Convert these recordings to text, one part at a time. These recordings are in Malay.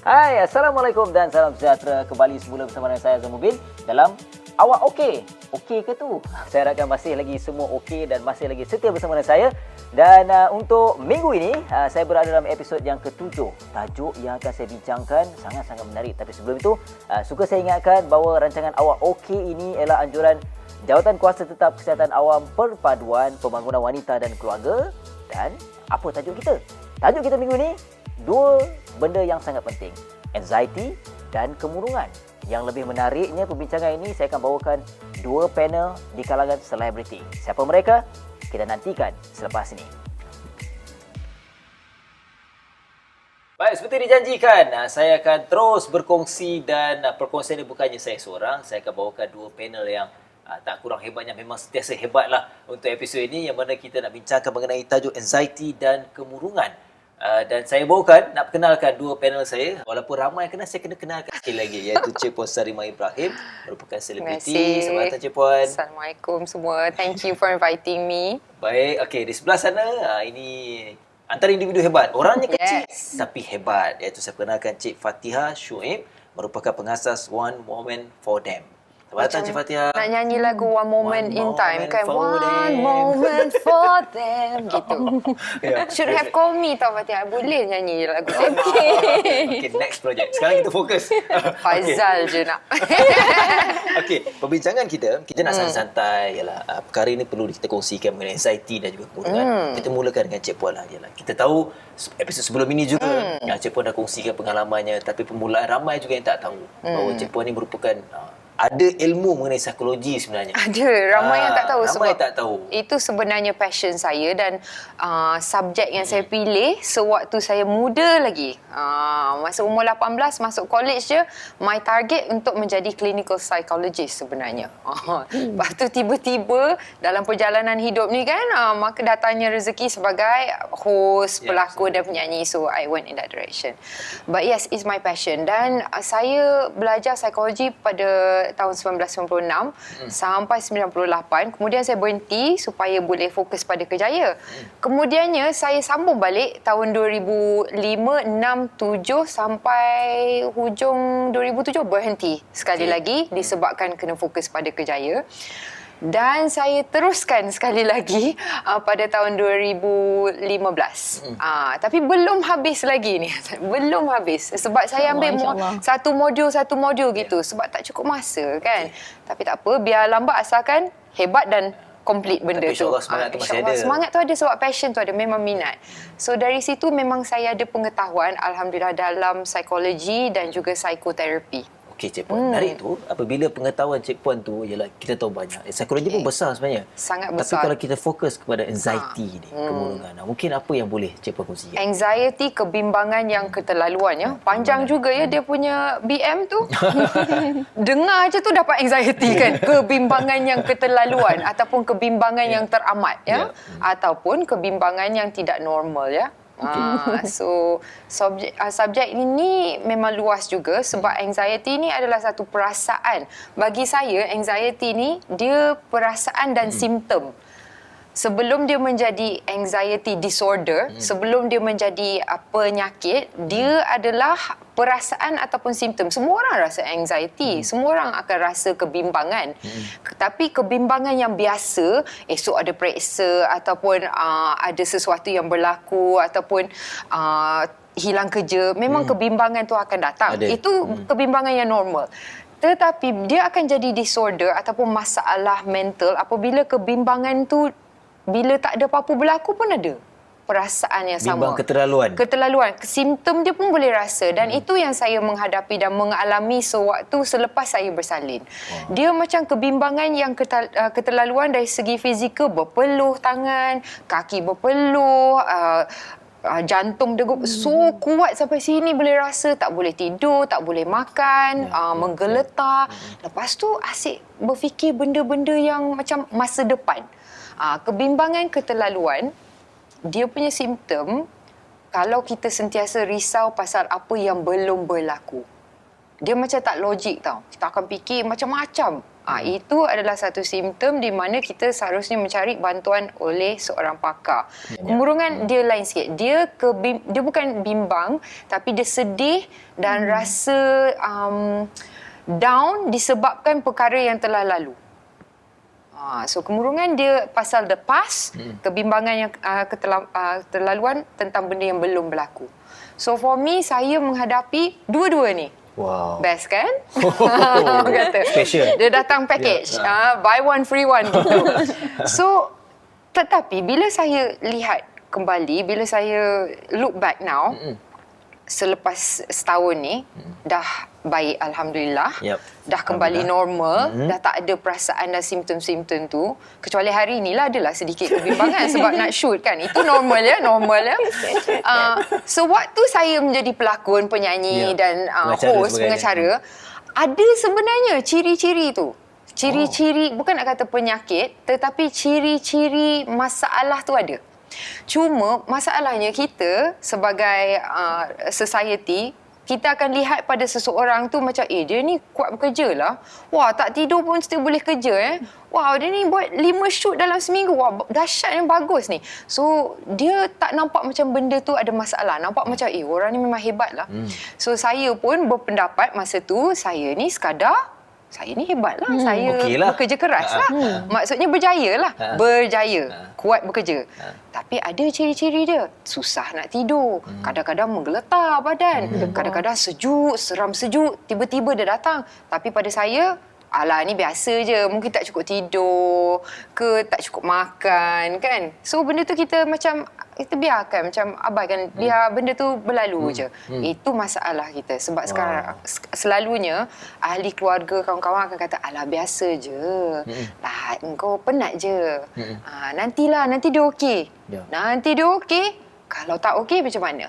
Hai, Assalamualaikum dan salam sejahtera. Kembali semula bersama dengan saya Azam Mubin dalam Awak Okey. Okey ke tu? Saya harapkan masih lagi semua okey dan masih lagi setia bersama dengan saya. Dan untuk minggu ini, saya berada dalam episod yang ke-7. Tajuk yang akan saya bincangkan sangat-sangat menarik. Tapi sebelum itu, suka saya ingatkan bahawa rancangan Awak Okey ini ialah anjuran Jawatan Kuasa Tetap Kesihatan Awam Perpaduan Pembangunan Wanita dan Keluarga. Dan apa tajuk kita? Tajuk kita minggu ini, dua benda yang sangat penting, anxiety dan kemurungan. Yang lebih menariknya perbincangan ini, saya akan bawakan dua panel di kalangan selebriti. Siapa mereka? Kita nantikan selepas ini. Baik, seperti dijanjikan, saya akan terus berkongsi dan perkongsian ini bukannya saya seorang. Saya akan bawakan dua panel yang tak kurang hebatnya, memang sentiasa hebatlah untuk episod ini, yang mana kita nak bincangkan mengenai tajuk anxiety dan kemurungan. Dan saya bawakan, nak perkenalkan dua panel saya. Walaupun ramai yang kenal, saya kena kenalkan sekali lagi, iaitu Cik Puan Sarimah Ibrahim, merupakan selebriti. Selamat datang Cik Puan. Assalamualaikum semua. Thank you for inviting me. Baik, okey, di sebelah sana ini antara individu hebat. Orangnya kecil tapi hebat, iaitu saya perkenalkan Cik Fatihah Shuib, merupakan pengasas One Moment for Them. Selamat datang Cik Fatihah. Nak nyanyi lagu One Moment in Time kan? One moment for them gitu. Should have called me tau Fatihah. Boleh nyanyi lagu tu. Okay, next project. Sekarang kita fokus. Faizal je nak. Okey, perbincangan kita nak santai-santai. Yalah, perkara ini perlu kita kongsikan mengenai anxiety dan juga kemurungan. Kita mulakan dengan Cik Puan lah. Yalah, kita tahu episod sebelum ini juga Cik Puan dah kongsikan pengalamannya, tapi permulaan ramai juga yang tak tahu bahawa Cik Puan ni merupakan ada ilmu mengenai psikologi sebenarnya. Ada, ramai yang tak tahu. Ramai tak tahu. Itu sebenarnya passion saya dan subjek yang saya pilih sewaktu saya muda lagi. Masa umur 18 masuk college je, my target untuk menjadi clinical psychologist sebenarnya. Lepas tu tiba-tiba dalam perjalanan hidup ni kan, maka datangnya rezeki sebagai host, pelakon dan penyanyi. So I went in that direction. But yes, it's my passion. Dan saya belajar psikologi pada tahun 1996 sampai 98. Kemudian saya berhenti supaya boleh fokus pada kerjaya. Kemudiannya saya sambung balik tahun 2005, 6, 7 sampai hujung 2007 berhenti sekali lagi disebabkan kena fokus pada kerjaya. Dan saya teruskan sekali lagi pada tahun 2015. Tapi belum habis lagi ni. Belum habis. Sebab saya ambil satu modul gitu. Sebab tak cukup masa kan. Tapi tak apa. Biar lambat asalkan hebat dan complete benda tu. InsyaAllah semangat tu masih ada. Semangat tu ada sebab passion tu ada. Memang minat. So dari situ memang saya ada pengetahuan Alhamdulillah dalam psikologi dan juga psikoterapi. Okey Cik Puan, menarik tu. Apabila pengetahuan Cik Puan tu, ialah kita tahu banyak. Psikologi pun besar sebenarnya. Sangat Tapi besar. kalau kita fokus kepada anxiety ni, kemurungan, mungkin apa yang boleh Cik Puan kongsikan? Anxiety, kebimbangan yang keterlaluan ya. Panjang juga ya dia punya BM tu. Dengar je tu dapat anxiety kan. Kebimbangan yang keterlaluan ataupun kebimbangan yang teramat ya. Ataupun kebimbangan yang tidak normal ya. So subjek ini memang luas juga sebab anxiety ni adalah satu perasaan. Bagi saya anxiety ni dia perasaan dan simptom. Sebelum dia menjadi anxiety disorder, sebelum dia menjadi penyakit, dia adalah perasaan ataupun simptom. Semua orang rasa anxiety, semua orang akan rasa kebimbangan. Tapi kebimbangan yang biasa, esok ada periksa ataupun ada sesuatu yang berlaku ataupun hilang kerja, memang kebimbangan tu akan datang. Itu kebimbangan yang normal. Tetapi dia akan jadi disorder ataupun masalah mental apabila kebimbangan tu bila tak ada apa-apa berlaku pun ada perasaan yang sama. Bimbang keterlaluan. Simptom dia pun boleh rasa. Dan itu yang saya menghadapi dan mengalami sewaktu selepas saya bersalin. Dia macam kebimbangan yang keterlaluan dari segi fizikal, berpeluh tangan, kaki berpeluh, jantung degup so kuat sampai sini boleh rasa, tak boleh tidur, tak boleh makan, menggeletar. Lepas tu asyik berfikir benda-benda yang macam masa depan. Kebimbangan keterlaluan, dia punya simptom kalau kita sentiasa risau pasal apa yang belum berlaku. Dia macam tak logik tau. Kita akan fikir macam-macam. Itu adalah satu simptom di mana kita seharusnya mencari bantuan oleh seorang pakar. Kemurungan dia lain sikit. Dia bukan bimbang, tapi dia sedih dan rasa down disebabkan perkara yang telah lalu. So kemurungan dia pasal the past, kebimbangan yang keterlaluan tentang benda yang belum berlaku. So for me, saya menghadapi dua-dua ni. Wow. Best kan? Kata. Special. Dia datang package. Buy one, free one gitu. So, tetapi bila saya lihat kembali, bila saya look back now, selepas setahun ni, dah baik Alhamdulillah. Dah kembali normal. Dah tak ada perasaan dan simptom-simptom tu. Kecuali hari inilah adalah sedikit kebimbangan sebab nak shoot kan. Itu normal ya. So waktu saya menjadi pelakon, penyanyi dan host, pengacara, ada sebenarnya ciri-ciri tu. Ciri-ciri, bukan nak kata penyakit, tetapi ciri-ciri masalah tu ada. Cuma masalahnya kita sebagai society, kita akan lihat pada seseorang tu macam dia ni kuat bekerja lah. Wah, tak tidur pun still boleh kerja Wah, dia ni buat 5 shoot dalam seminggu. Wah, dahsyat yang bagus ni. So, dia tak nampak macam benda tu ada masalah. Nampak macam orang ni memang hebat lah. So, saya pun berpendapat masa tu, saya ni sekadar saya ni hebat lah. Saya bekerja keras lah. Maksudnya berjaya lah. Berjaya. Kuat bekerja. Tapi ada ciri-ciri dia. Susah nak tidur. Kadang-kadang menggeletar badan. Kadang-kadang sejuk, seram sejuk. Tiba-tiba dia datang. Tapi pada saya, alah ni biasa je. Mungkin tak cukup tidur ke tak cukup makan kan. So benda tu kita biarkan, macam abaikan, biar benda tu berlalu je. Itu masalah kita. Sebab sekarang selalunya ahli keluarga, kawan-kawan akan kata alah biasa je. Lah engkau penat je. Nanti dia okey. Nanti dia okey. Kalau tak okey macam mana?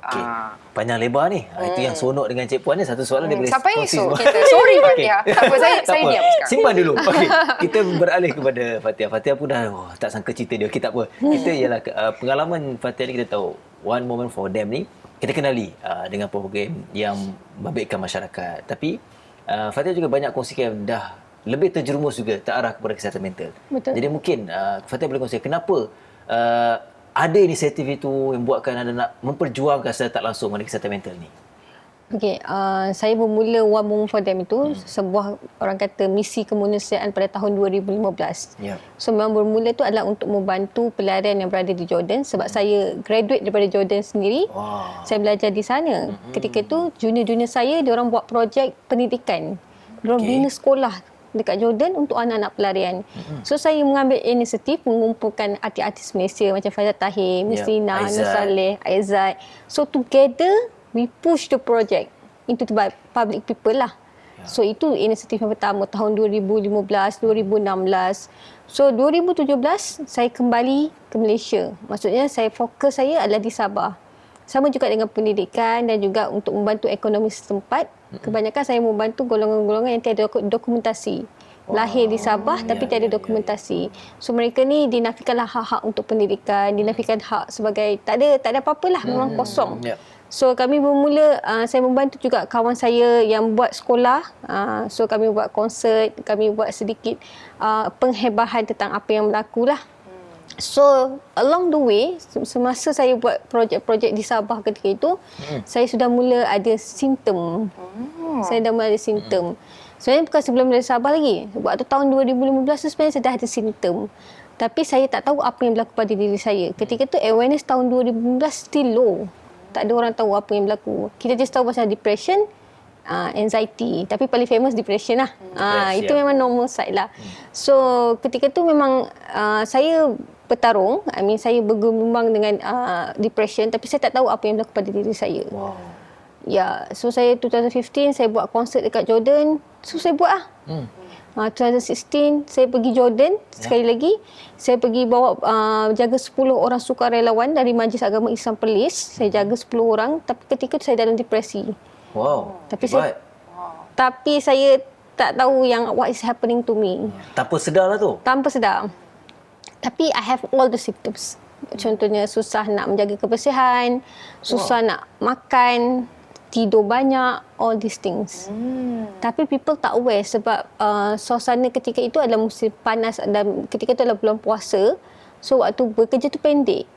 Okay. Panjang lebar ni. Itu yang sonok dengan Cik Puan ni. Satu soalan dia boleh sampai esok kita. Sorry Fatihah. Tak apa, saya diam sekarang. Simpan dulu. Okay. Kita beralih kepada Fatihah. Fatihah pun dah tak sangka cerita dia. Okay, tak apa. Kita ialah pengalaman Fatihah ni, kita tahu One Moment for Them ni kita kenali dengan program yang membabitkan masyarakat. Tapi Fatihah juga banyak kongsikan dah lebih terjerumus juga terarah kepada kesihatan mental. Betul. Jadi mungkin Fatihah boleh kongsikan kenapa ada inisiatif itu yang buatkan anda nak memperjuangkan secara tak langsung mengenai kesihatan mental ni? Okey, saya bermula One Moment for Them itu sebuah orang kata misi kemanusiaan pada tahun 2015. So memang bermula tu adalah untuk membantu pelarian yang berada di Jordan sebab saya graduate daripada Jordan sendiri. Saya belajar di sana. Ketika itu junior-junior saya diorang buat projek pendidikan. Diorang bina sekolah dekat Jordan untuk anak-anak pelarian. So saya mengambil inisiatif mengumpulkan artis-artis Malaysia macam Faizal Tahir, Mislina, Nur Saleh, Aizat. So together we push the project into the public people lah. So itu inisiatif yang pertama tahun 2015, 2016. So 2017 saya kembali ke Malaysia. Maksudnya fokus saya adalah di Sabah. Sama juga dengan pendidikan dan juga untuk membantu ekonomi setempat. Kebanyakan saya membantu golongan-golongan yang tiada dokumentasi. Lahir di Sabah tapi tiada dokumentasi. So mereka ni dinafikanlah hak-hak untuk pendidikan, dinafikan hak sebagai tak ada apa-apalah, memang kosong. So kami bermula, saya membantu juga kawan saya yang buat sekolah. So kami buat konsert, kami buat sedikit penghebahan tentang apa yang berlaku lah. So along the way, semasa saya buat projek-projek di Sabah ketika itu, saya sudah mula ada simptom. Saya dah mula ada simptom. Sebenarnya bukan sebelum dari Sabah lagi. Waktu tahun 2015 tu sebenarnya saya dah ada simptom. Tapi saya tak tahu apa yang berlaku pada diri saya. Ketika tu awareness tahun 2015 still low. Tak ada orang tahu apa yang berlaku. Kita just tahu pasal depression, anxiety. Tapi paling famous depression lah. Itu memang normal side lah. So ketika tu memang saya bertarung. Saya bergumang dengan depression. Tapi saya tak tahu apa yang berlaku pada diri saya. Ya, so saya 2015 saya buat konsert dekat Jordan. So saya buat lah. 2016 saya pergi Jordan sekali lagi. Saya pergi bawa jaga 10 orang sukarelawan dari Majlis Agama Islam Perlis. Saya jaga 10 orang. Tapi ketika itu saya dalam depresi. Tapi saya tak tahu yang what is happening to me. Tanpa sedar lah tu? Tanpa sedar. Tapi I have all the symptoms. Contohnya susah nak menjaga kebersihan, susah nak makan, tidur banyak, all these things. Tapi people tak aware sebab suasana ketika itu adalah musim panas dan ketika itu adalah bulan puasa. So waktu bekerja tu pendek.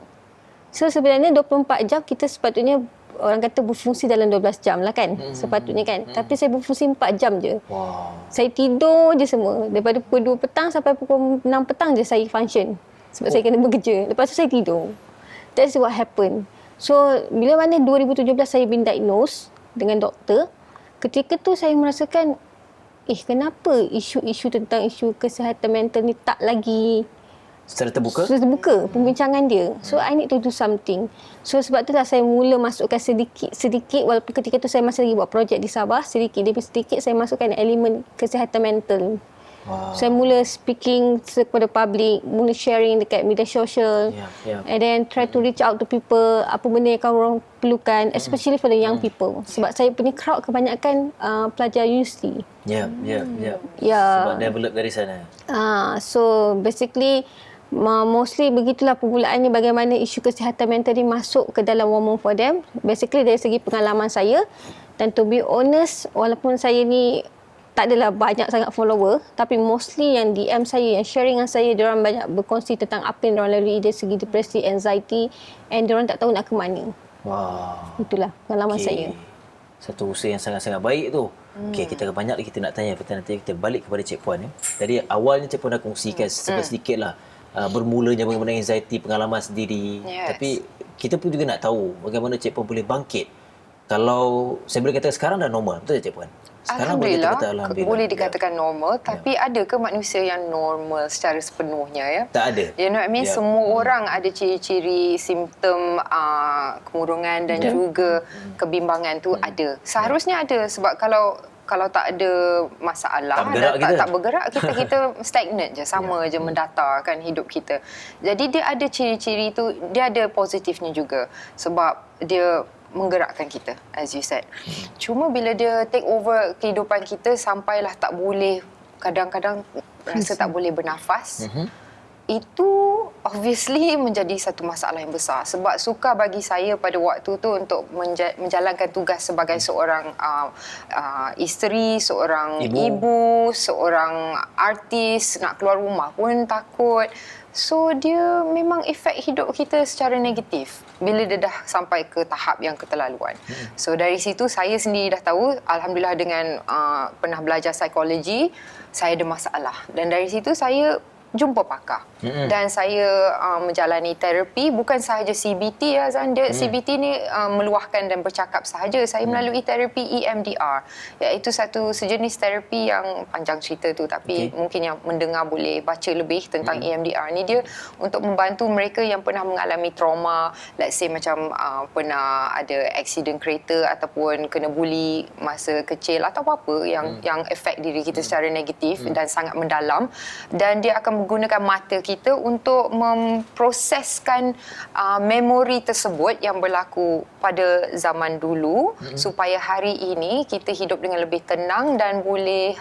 So sebenarnya 24 jam kita sepatutnya orang kata berfungsi dalam 12 jam lah kan. Sepatutnya kan. Tapi saya berfungsi 4 jam je. Wow. Saya tidur je semua. Daripada pukul 2 petang sampai pukul 6 petang je saya function. Sebab saya kena bekerja. Lepas tu saya tidur. That's what happened. So, bila mana 2017 saya been diagnosed dengan doktor, ketika tu saya merasakan, kenapa isu-isu tentang isu kesihatan mental ni tak lagi Secara terbuka? Secara terbuka pembincangan dia. So, I need to do something. So, sebab itulah saya mula masukkan sedikit walaupun ketika tu saya masih lagi buat projek di Sabah, sedikit demi sedikit saya masukkan elemen kesihatan mental. Wow. Saya mula speaking kepada public, mula sharing dekat media sosial, and then try to reach out to people, apa benda yang orang perlukan, especially for the young people. Sebab saya punya crowd kebanyakan pelajar universiti. Sebab develop dari sana. So basically mostly begitulah permulaannya bagaimana isu kesihatan mental ni masuk ke dalam One More For Them. Basically dari segi pengalaman saya, dan to be honest, walaupun saya ni tak adalah banyak sangat follower, tapi mostly yang DM saya, yang sharing dengan saya, diorang banyak berkongsi tentang apa yang diorang lalui dari segi depresi, anxiety, and diorang tak tahu nak ke mana. Wow. Itulah pengalaman saya. Satu usaha yang sangat-sangat baik tu. Okey, kita banyak lagi kita nak tanya, nanti kita balik kepada Cik Puan. Jadi awalnya Cik Puan dah kongsikan sedikit lah bermulanya bagaimana anxiety, pengalaman sendiri. Tapi kita pun juga nak tahu bagaimana Cik Puan boleh bangkit. Kalau saya boleh kata sekarang dah normal, betul tak Cik Puan? Sekarang boleh dikatakan normal, tapi ada ke manusia yang normal secara sepenuhnya ya? Tak ada. You know what I mean? Semua orang ada ciri-ciri simptom kemurungan dan juga kebimbangan tu ada. Seharusnya ada, sebab kalau tak ada masalah, tak bergerak, kita stagnant je, sama je mendatar kan hidup kita. Jadi dia ada ciri-ciri tu, dia ada positifnya juga sebab dia menggerakkan kita, as you said. Cuma bila dia take over kehidupan kita sampailah tak boleh, kadang-kadang rasa tak boleh bernafas, itu obviously menjadi satu masalah yang besar. Sebab sukar bagi saya pada waktu tu untuk menjalankan tugas sebagai seorang isteri, seorang ibu, seorang artis, nak keluar rumah pun takut. So dia memang efek hidup kita secara negatif bila dia dah sampai ke tahap yang keterlaluan. So dari situ saya sendiri dah tahu, alhamdulillah dengan pernah belajar psikologi, saya ada masalah. Dan dari situ saya jumpa pakar. Dan saya menjalani terapi, bukan sahaja CBT ya Zan. CBT ni meluahkan dan bercakap sahaja. Saya melalui terapi EMDR, iaitu satu sejenis terapi yang panjang cerita tu, tapi mungkin yang mendengar boleh baca lebih tentang EMDR ni. Dia untuk membantu mereka yang pernah mengalami trauma, let's say macam pernah ada accident kereta ataupun kena bully masa kecil atau apa-apa yang efek diri kita secara negatif dan sangat mendalam, dan dia akan menggunakan mata kita untuk memproseskan memori tersebut yang berlaku pada zaman dulu, supaya hari ini kita hidup dengan lebih tenang dan boleh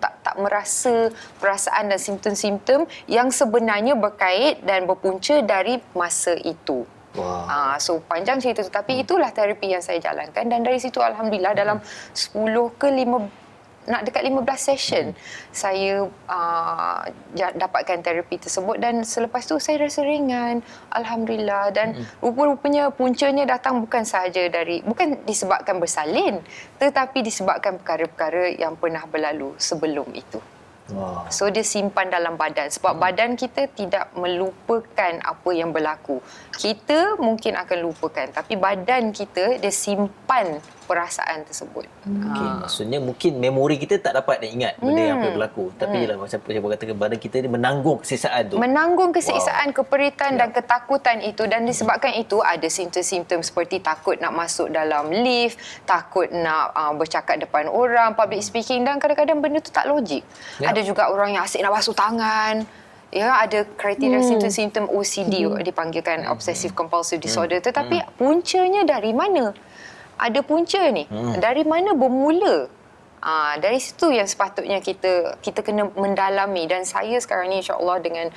tak merasa perasaan dan simptom-simptom yang sebenarnya berkait dan berpunca dari masa itu. Wow. So panjang cerita tu, tapi itulah terapi yang saya jalankan, dan dari situ alhamdulillah dalam 10 ke 15 nak dekat 15 session saya dapatkan terapi tersebut, dan selepas tu saya rasa ringan, alhamdulillah. Dan rupa-rupanya puncanya datang bukan disebabkan bersalin, tetapi disebabkan perkara-perkara yang pernah berlalu sebelum itu. Wow. So dia simpan dalam badan, sebab badan kita tidak melupakan apa yang berlaku. Kita mungkin akan lupakan, tapi badan kita dia simpan perasaan tersebut. Maksudnya mungkin memori kita tak dapat nak ingat benda yang berlaku, tapi ialah macam saya katakan, badan kita ni menanggung kesiksaan tu. Menanggung kesiksaan, keperitan dan ketakutan itu, dan disebabkan itu ada simptom-simptom seperti takut nak masuk dalam lift, takut nak bercakap depan orang, public speaking, dan kadang-kadang benda tu tak logik. Ada juga orang yang asyik nak basuh tangan. Ya, ada kriteria simptom-simptom OCD dipanggilkan obsessive compulsive disorder. Tetapi puncanya dari mana? Ada punca ni. Dari mana bermula? Dari situ yang sepatutnya kita kena mendalami. Dan saya sekarang ni insya-Allah dengan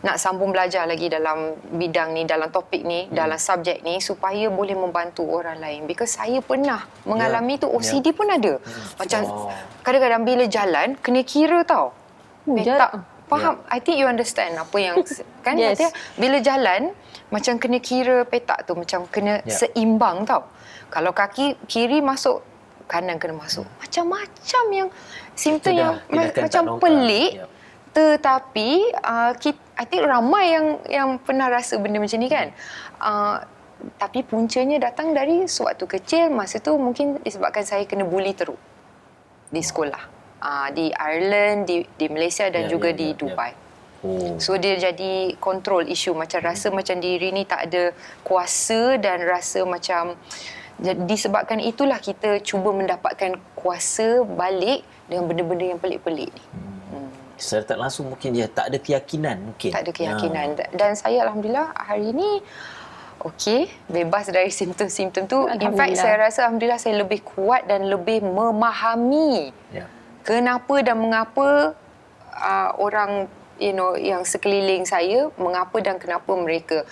nak sambung belajar lagi dalam bidang ni, dalam topik ni, dalam subjek ni supaya boleh membantu orang lain. Because saya pernah mengalami tu, OCD pun ada. Macam kadang-kadang bila jalan kena kira tau. Tak faham. I think you understand apa yang kan Yes. katanya bila jalan macam kena kira petak tu, macam kena seimbang tau. Kalau kaki kiri masuk, kanan kena masuk. Macam-macam yang simptom yang macam pelik. Tetapi I think ramai yang pernah rasa benda macam ni kan. Tapi puncanya datang dari sewaktu kecil. Masa tu mungkin disebabkan saya kena bully teruk di sekolah. Di Ireland, di Malaysia dan juga di Dubai. So dia jadi control issue, macam rasa macam diri ni tak ada kuasa dan rasa macam disebabkan itulah kita cuba mendapatkan kuasa balik dengan benda-benda yang pelik-pelik ni. Secara tak langsung mungkin dia tak ada keyakinan mungkin. Tak ada keyakinan. Dan saya alhamdulillah hari ni okey, bebas dari simptom-simptom tu. In fact saya rasa alhamdulillah saya lebih kuat dan lebih memahami kenapa dan mengapa orang yang sekeliling saya, mengapa dan kenapa mereka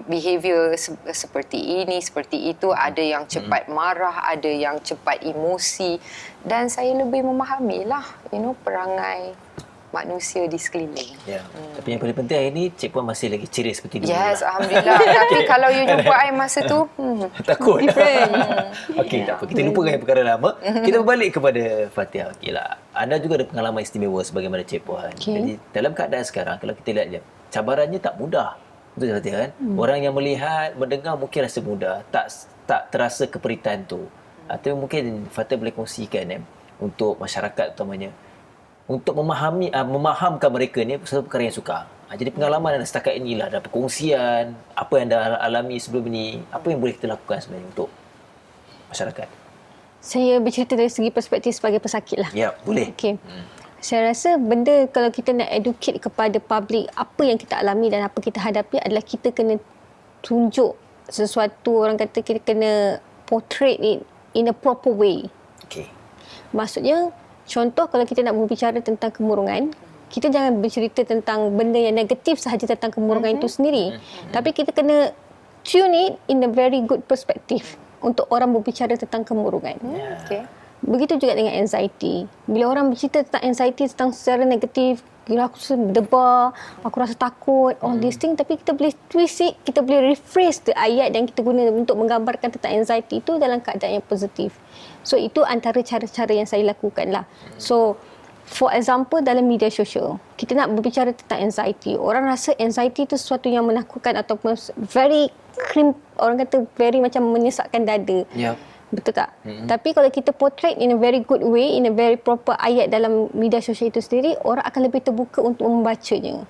behavior seperti ini, seperti itu. Ada yang cepat marah, ada yang cepat emosi, dan saya lebih memahamilah perangai manusia di sekeliling. Tapi yang paling penting hari ni Cik Puan masih lagi ceria seperti dulu. Yes, alhamdulillah. Tapi kalau you jumpa I masa tu takut. Okey, tak apa. Kita lupakan yang perkara lama. Kita berbalik kepada Fatihah. Okeylah. Anda juga ada pengalaman istimewa sebagaimana Cik Puan. Jadi dalam keadaan sekarang kalau kita lihat je, cabarannya tak mudah. Betul Fatihah kan? Orang yang melihat, mendengar mungkin rasa mudah, tak terasa keperitan tu. Atau mungkin Fatihah boleh kongsikan untuk masyarakat utamanya, untuk memahamkan mereka ni satu perkara yang sukar. Jadi pengalaman anda setakat inilah, ada perkongsian apa yang anda alami sebelum ini, apa yang boleh kita lakukan sebenarnya untuk masyarakat? Saya bercerita dari segi perspektif sebagai pesakit lah. Ya, boleh. Okey. Saya rasa benda kalau kita nak educate kepada public apa yang kita alami dan apa kita hadapi adalah kita kena tunjuk sesuatu, orang kata kita kena portray it in a proper way. Okey. Maksudnya, contoh kalau kita nak berbicara tentang kemurungan, kita jangan bercerita tentang benda yang negatif sahaja tentang kemurungan itu sendiri. Tapi kita kena tune it in a very good perspective untuk orang berbicara tentang kemurungan. okay. Begitu juga dengan anxiety. Bila orang bercerita tentang anxiety tentang secara negatif, aku rasa berdebar, aku rasa takut, all these things, tapi kita boleh twist it, kita boleh rephrase the ayat yang kita guna untuk menggambarkan tentang anxiety itu dalam keadaan yang positif. So itu antara cara-cara yang saya lakukan lah. So for example dalam media sosial, kita nak berbicara tentang anxiety. Orang rasa anxiety itu sesuatu yang menakutkan ataupun very orang kata very macam menyesakkan dada. Betul tak? Tapi kalau kita portray in a very good way, in a very proper ayat dalam media sosial itu sendiri, orang akan lebih terbuka untuk membacanya.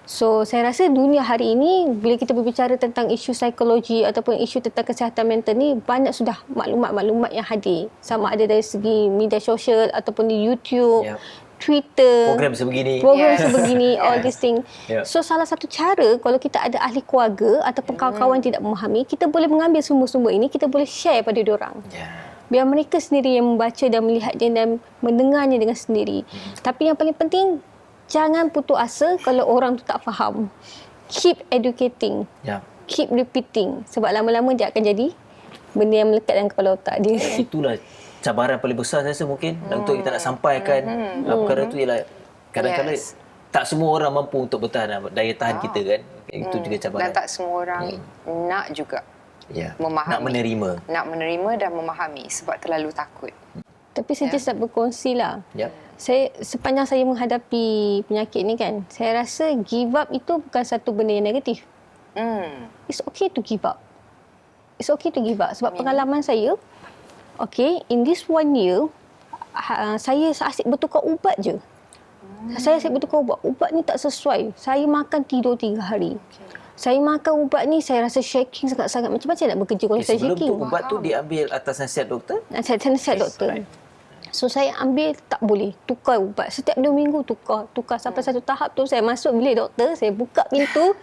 So, saya rasa dunia hari ini, bila kita berbicara tentang isu psikologi ataupun isu tentang kesihatan mental ni, banyak sudah maklumat-maklumat yang hadir. Sama ada dari segi media sosial ataupun di YouTube, Twitter, program sebegini, all these things. So salah satu cara kalau kita ada ahli keluarga ataupun kawan-kawan tidak memahami, kita boleh mengambil sumber-sumber ini, kita boleh share pada diorang. Biar mereka sendiri yang membaca dan melihatnya dan mendengarnya dengan sendiri. Tapi yang paling penting, jangan putus asa kalau orang tu tak faham. Keep educating. Keep repeating. Sebab lama-lama dia akan jadi benda yang melekat dalam kepala otak dia. Itulah cabaran paling besar saya rasa mungkin untuk kita nak sampaikan perkara tu ialah kadang-kadang tak semua orang mampu untuk bertahan daya tahan kita kan. Itu juga cabaran. Dan tak semua orang nak juga memahami. Nak menerima dan memahami sebab terlalu takut. Tapi saya just nak berkongsi lah. Saya, sepanjang saya menghadapi penyakit ni kan, saya rasa give up itu bukan satu benda yang negatif. It's okay to give up. It's okay to give up. Sebab pengalaman saya, okay, in this 1 year, saya asyik bertukar ubat je. Saya asyik bertukar ubat. Ubat ni tak sesuai. Saya makan tidur 3 hari. Saya makan ubat ni, saya rasa shaking sangat-sangat. Macam-macam nak bekerja kalau saya shaking. Sebelum tu ubat tu diambil atas nasihat doktor? Nasihat doktor. So saya ambil, tak boleh. Tukar ubat. Setiap 2 minggu tukar. Sampai satu tahap tu saya masuk bilik doktor, saya buka pintu.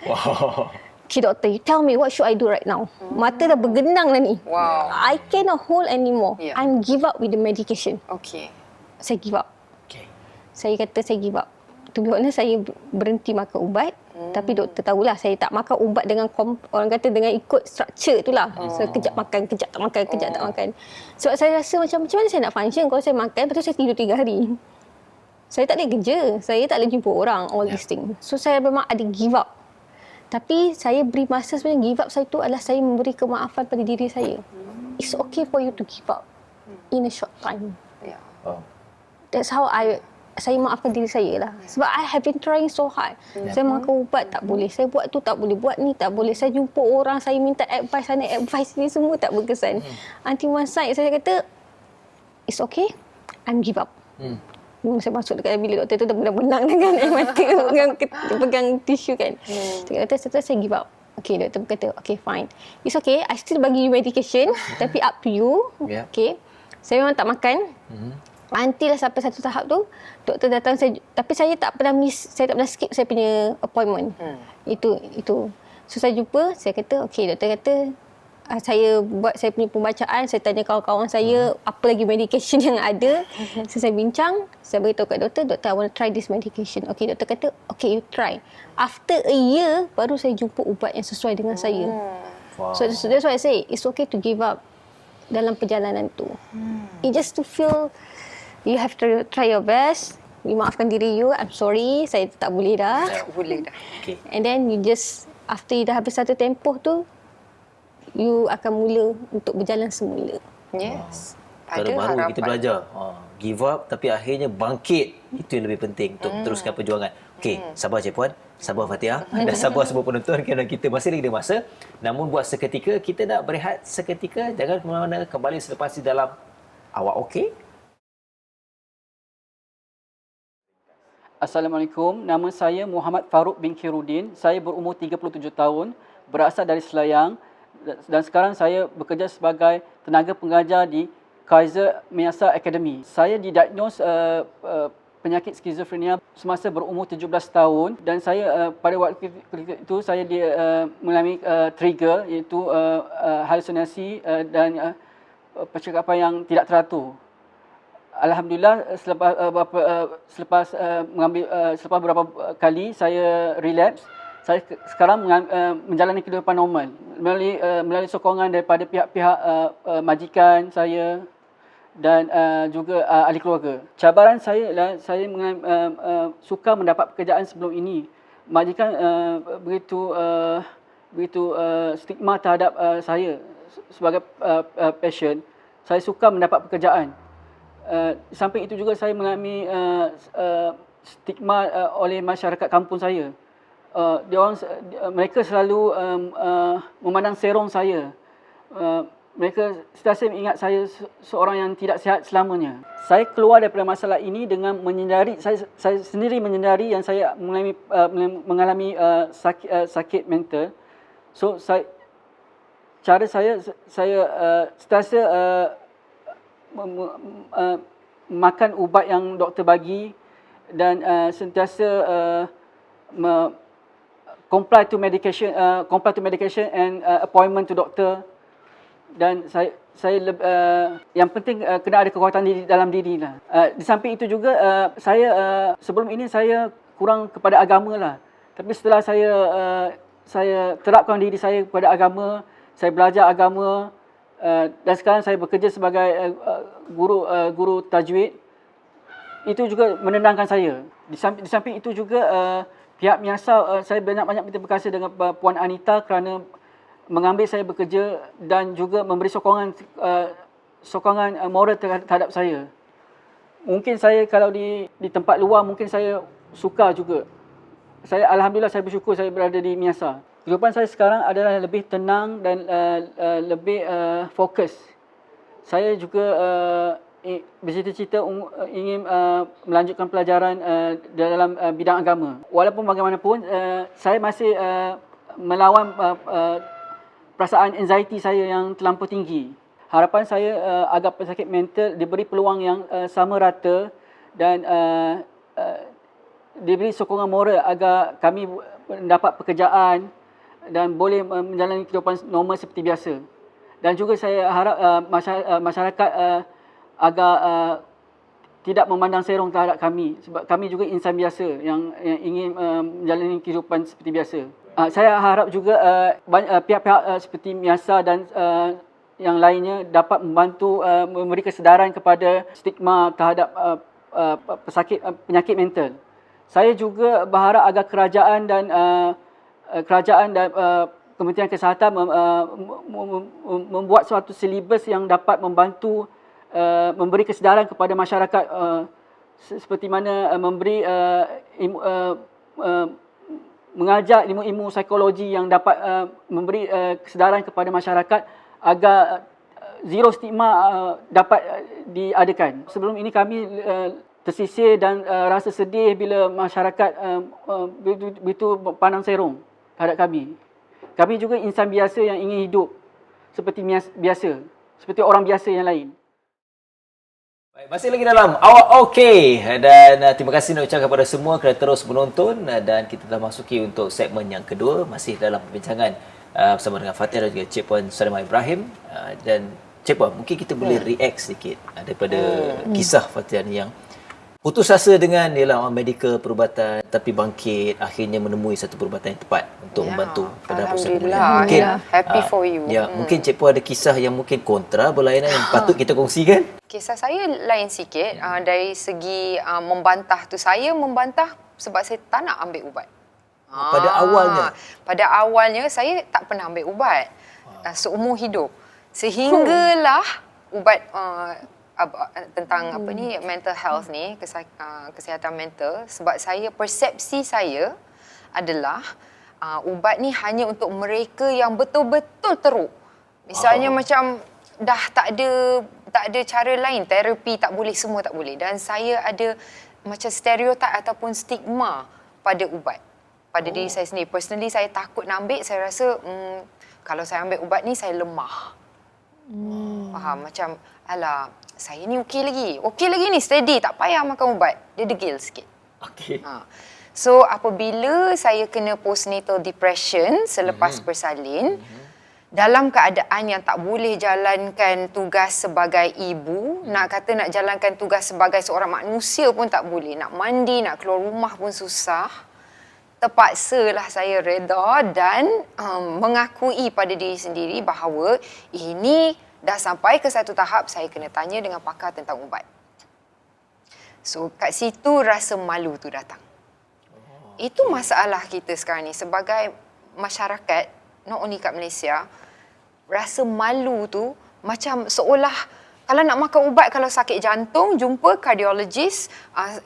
Okay, doktor, you tell me what should I do right now? Mata dah bergenang dah ni. I cannot hold anymore. I'm give up with the medication. Okay. Saya give up. Saya kata saya give up. to be honest, saya berhenti makan ubat. Tapi doktor tahulah saya tak makan ubat dengan orang kata dengan ikut struktur itulah. So kejap makan, kejap tak makan, kejap tak makan. Sebab saya rasa macam mana saya nak function kalau saya makan lepas tu saya tidur 3 hari. Saya tak boleh kerja, saya tak boleh jumpa orang, all these things. So saya memang ada give up. Tapi saya beri masa sebenarnya give up saya tu adalah saya memberi kemaafan pada diri saya. It's okay for you to give up in a short time. Ya. Oh. That's how saya maafkan diri saya lah. Sebab I have been trying so hard. Saya makan ubat tak boleh. Saya buat tu tak boleh. Buat ni tak boleh. Saya jumpa orang. Saya minta advice sana, advice ni semua tak berkesan. Until one side saya kata, it's okay. I'm give up. Saya masuk dekat bilik doktor tu dah benang-benang dengan air mata. pegang tisu kan. Dia kata, setelah saya give up. Okay, doktor kata, okay fine. It's okay. I still bagi you medication. Tapi up to you. Yeah. Okay. Saya memang tak makan. Until sampai satu tahap tu doktor datang tapi saya tak pernah skip saya punya appointment. Itu so saya jumpa, saya kata okey, doktor kata saya buat saya punya pembacaan, saya tanya kawan-kawan saya apa lagi medication yang ada. So saya bincang, saya beritahu kat doktor, I want to try this medication. Okey, doktor kata okay, you try. After a year baru saya jumpa ubat yang sesuai dengan saya. Wow. So that's why I say it's okay to give up dalam perjalanan tu. It just to feel you have to try your best. You maafkan diri you. I'm sorry, saya tak boleh dah. Tak boleh dah. Okay. And then you just, after you dah habis satu tempoh tu, you akan mula untuk berjalan semula. Yes. Kalau baru kita belajar. Give up tapi akhirnya bangkit. Itu yang lebih penting untuk teruskan perjuangan. Okey, sabar Cik Puan. Sabar Fatihah. Dan sabar semua penonton kerana kita masih lagi ada masa. Namun buat seketika, kita nak berehat seketika. Jangan ke mana-mana, kembali selepas di dalam Awak Okey? Assalamualaikum, nama saya Muhammad Farouk bin Khairuddin. Saya berumur 37 tahun, berasal dari Selayang dan sekarang saya bekerja sebagai tenaga pengajar di Kaiser Miyasa Academy. Saya didiagnos penyakit skizofrenia semasa berumur 17 tahun dan saya pada waktu itu saya mengalami trigger iaitu halusinasi dan percakapan yang tidak teratur. Alhamdulillah selepas beberapa kali saya relapse, saya sekarang menjalani kehidupan normal melalui sokongan daripada pihak-pihak majikan saya dan juga ahli keluarga. Cabaran saya adalah saya suka mendapat pekerjaan sebelum ini. Majikan begitu stigma terhadap saya sebagai pasien. Saya suka mendapat pekerjaan. Samping itu juga saya mengalami stigma oleh masyarakat kampung saya. Mereka selalu memandang serong saya. Mereka sentiasa mengingat saya seorang yang tidak sihat selamanya. Saya keluar daripada masalah ini dengan menyedari, saya sendiri menyedari yang saya mengalami sakit mental. So cara saya sentiasa makan ubat yang doktor bagi dan sentiasa comply to medication and appointment to doctor. Dan saya yang penting kena ada kekuatan dalam diri lah. Di samping itu juga saya sebelum ini saya kurang kepada agama lah. Tapi setelah saya terapkan diri saya kepada agama, saya belajar agama. Dan sekarang saya bekerja sebagai guru tajwid. Itu juga menenangkan saya. Di samping itu juga pihak Miyasa, saya banyak berterima kasih dengan Puan Anita kerana mengambil saya bekerja dan juga memberi sokongan moral terhadap saya. Mungkin saya kalau di tempat luar mungkin saya suka juga. Alhamdulillah saya bersyukur saya berada di Miyasa. Kehidupan saya sekarang adalah lebih tenang dan lebih fokus. Saya juga bercita-cita ingin melanjutkan pelajaran dalam bidang agama. Walaupun bagaimanapun, saya masih melawan perasaan anxiety saya yang terlampau tinggi. Harapan saya agar pesakit mental diberi peluang yang sama rata dan diberi sokongan moral agar kami mendapat pekerjaan dan boleh menjalani kehidupan normal seperti biasa. Dan juga saya harap masyarakat agar tidak memandang serong terhadap kami sebab kami juga insan biasa yang ingin menjalani kehidupan seperti biasa. Saya harap juga pihak-pihak seperti MIASA dan yang lainnya dapat membantu memberi kesedaran kepada stigma terhadap penyakit mental. Saya juga berharap agar kerajaan dan Kementerian Kesihatan membuat suatu silibus yang dapat membantu memberi kesedaran kepada masyarakat seperti mana memberi mengajar ilmu-ilmu psikologi yang dapat memberi kesedaran kepada masyarakat agar zero stigma dapat diadakan. Sebelum ini kami tersisir dan rasa sedih bila masyarakat begitu pandang serong terhadap kami. Kami juga insan biasa yang ingin hidup seperti biasa, seperti orang biasa yang lain. Baik, masih lagi dalam Awak Okey, dan terima kasih nak ucapkan kepada semua kerana terus menonton, dan kita dah masuki untuk segmen yang kedua, masih dalam perbincangan bersama dengan Fatia dan juga Cik Puan Salimah Ibrahim. Dan Cik Puan, mungkin kita boleh react sedikit daripada kisah Fatia ni yang putus asa dengan medical perubatan tapi bangkit, akhirnya menemui satu perubatan yang tepat untuk membantu pada proses pemulihan. Mungkin happy for you. Mungkin Cik Puan ada kisah yang mungkin kontra berlainan yang patut kita kongsikan. Kisah saya lain sikit dari segi membantah tu. Saya membantah sebab saya tak nak ambil ubat. Pada awalnya? Pada awalnya saya tak pernah ambil ubat seumur hidup. Sehinggalah ubat tentang mental health ni, kesihatan mental, sebab persepsi saya adalah ubat ni hanya untuk mereka yang betul-betul teruk. Misalnya macam dah tak ada cara lain, terapi tak boleh, semua tak boleh, dan saya ada macam stereotip ataupun stigma pada ubat, pada diri saya sendiri. Personally saya takut nak ambil. Saya rasa kalau saya ambil ubat ni saya lemah. Faham? Macam alah, saya ni okey lagi ni, steady, tak payah makan ubat. Dia degil sikit. Okey. So apabila saya kena postnatal depression selepas bersalin, dalam keadaan yang tak boleh jalankan tugas sebagai ibu, nak jalankan tugas sebagai seorang manusia pun tak boleh, nak mandi, nak keluar rumah pun susah, terpaksalah saya reda dan mengakui pada diri sendiri bahawa ini dah sampai ke satu tahap saya kena tanya dengan pakar tentang ubat. So kat situ rasa malu tu datang. Itu masalah kita sekarang ni sebagai masyarakat, not only kat Malaysia. Rasa malu tu macam seolah kalau nak makan ubat, kalau sakit jantung jumpa cardiologist,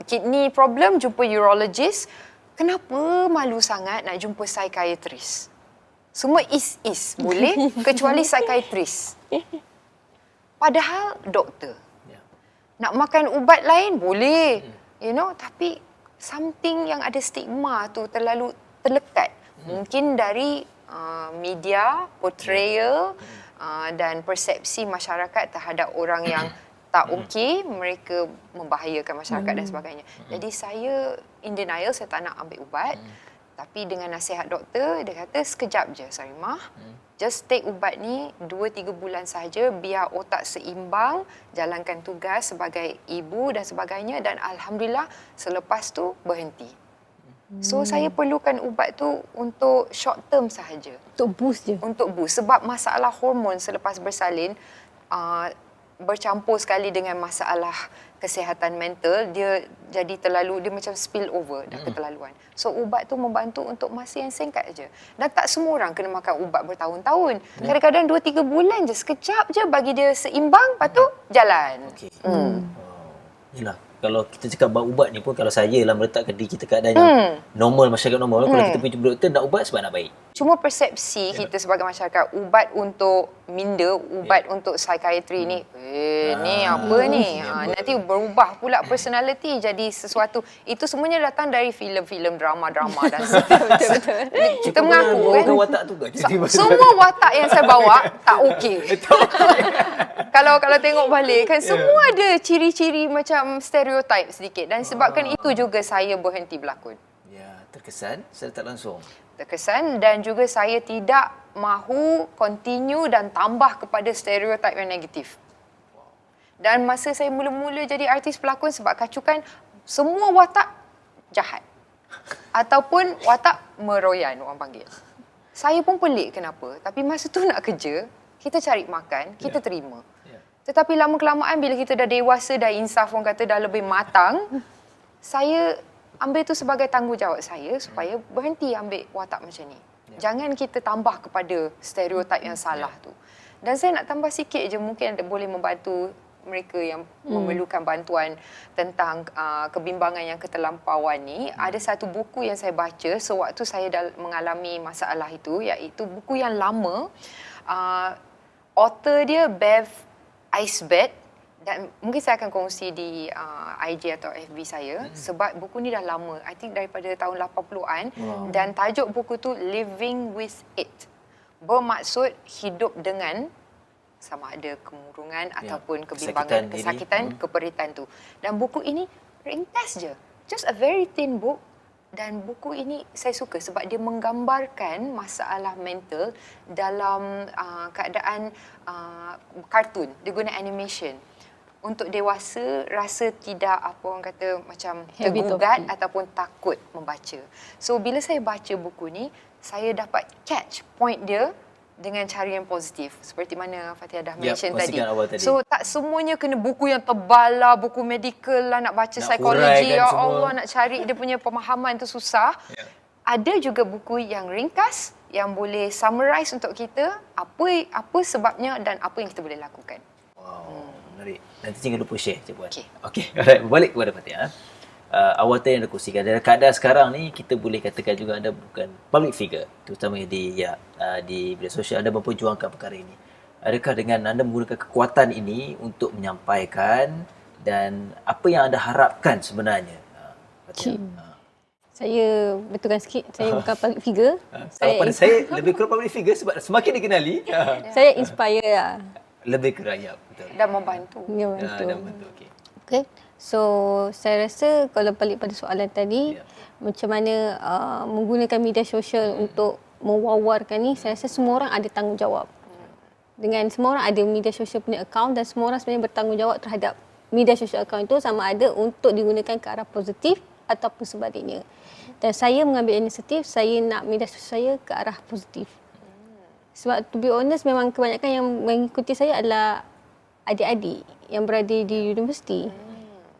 kidney problem jumpa urologist. Kenapa malu sangat nak jumpa psychiatrist? Semua is boleh kecuali psychiatrist. Padahal doktor. Nak makan ubat lain boleh. Tapi something yang ada stigma tu terlalu terlekat. Mungkin dari media, portrayal dan persepsi masyarakat terhadap orang yang tak okey, mereka membahayakan masyarakat dan sebagainya. Jadi saya in denial, saya tak nak ambil ubat. Tapi dengan nasihat doktor, dia kata sekejap je Salimah. Just take ubat ni 2-3 bulan sahaja, biar otak seimbang, jalankan tugas sebagai ibu dan sebagainya, dan alhamdulillah selepas tu berhenti. So saya perlukan ubat tu untuk short term sahaja. Untuk boost je. Untuk boost. Sebab masalah hormon selepas bersalin bercampur sekali dengan masalah kesihatan mental, dia jadi terlalu, dia macam spill over, dah keterlaluan. So ubat tu membantu untuk masa yang singkat je. Dan tak semua orang kena makan ubat bertahun-tahun. Kadang-kadang 2-3 bulan je, sekejap je bagi dia seimbang, lepas tu jalan. Okey. Yelah, kalau kita cakap bahawa ubat ni pun, kalau saya lah meletakkan diri kita keadaan yang normal, masyarakat normal, kalau kita pergi jumpa doktor nak ubat sebab nak baik. Cuma persepsi kita sebagai masyarakat, ubat untuk minda, ubat untuk psikiatri ni, ni apa ni? Nanti berubah pula personality jadi sesuatu. Itu semuanya datang dari filem-filem, drama-drama dan betul. Kita mengaku kan. Watak tu kan? Semua watak yang saya bawa tak okey. Kalau tengok balik kan, semua ada ciri-ciri macam stereotip sedikit, dan sebabkan itu juga saya berhenti berlakon. Ya, terkesan secara tak langsung. Terkesan, dan juga saya tidak mahu continue dan tambah kepada stereotip yang negatif. Dan masa saya mula-mula jadi artis pelakon sebab kacukan, semua watak jahat. Ataupun watak meroyan orang panggil. Saya pun pelik kenapa. Tapi masa tu nak kerja, kita cari makan, kita terima. Tetapi lama-kelamaan bila kita dah dewasa, dah insaf orang kata dah lebih matang, saya ambil tu sebagai tanggungjawab saya supaya berhenti ambil watak macam ni. Jangan kita tambah kepada stereotip yang salah tu. Dan saya nak tambah sikit je, mungkin boleh membantu mereka yang memerlukan bantuan tentang kebimbangan yang ketelampauan ni. Ada satu buku yang saya baca sewaktu saya mengalami masalah itu, iaitu buku yang lama. Author dia Bev Icebat, dan mungkin saya akan kongsi di IG atau FB saya sebab buku ni dah lama, I think daripada tahun 80-an. Dan tajuk buku tu Living with It, bermaksud hidup dengan sama ada kemurungan ataupun kebimbangan, kesakitan, keperitan tu. Dan buku ini ringkas je. Just a very thin book. Dan buku ini saya suka sebab dia menggambarkan masalah mental dalam keadaan kartun. Dia guna animation. Untuk dewasa rasa tidak orang kata macam tergugat ataupun takut membaca. So bila saya baca buku ni, saya dapat catch point dia dengan cara yang positif, seperti mana Fatia dah mention tadi. So tak semuanya kena buku yang tebal lah, buku medical lah, nak baca psikologi, ya Allah, nak cari dia punya pemahaman tu susah. Ada juga buku yang ringkas yang boleh summarize untuk kita apa sebabnya dan apa yang kita boleh lakukan. Wow, menarik. Nanti jangan lupa share je buat. Okey. Alright, balik kepada Fatia. Awal tadi yang anda kongsikan, dalam keadaan sekarang ni kita boleh katakan juga anda bukan public figure, terutama di media sosial. Anda memperjuangkan perkara ini. Adakah dengan anda menggunakan kekuatan ini untuk menyampaikan, dan apa yang anda harapkan sebenarnya? Saya betulkan sikit, saya bukan public figure. Pada saya lebih kurang public figure sebab semakin dikenali. Saya inspire lah. Lebih ke rakyat, betul. Dan membantu. Dan membantu, okey. Okay. So, saya rasa kalau balik pada soalan tadi, macam mana menggunakan media sosial untuk mewawarkan ni, saya rasa semua orang ada tanggungjawab. Dengan semua orang ada media sosial punya account, dan semua orang sebenarnya bertanggungjawab terhadap media sosial account itu, sama ada untuk digunakan ke arah positif ataupun sebaliknya. Dan saya mengambil inisiatif, saya nak media sosial saya ke arah positif. Sebab to be honest, memang kebanyakan yang mengikuti saya adalah adik-adik yang berada di universiti.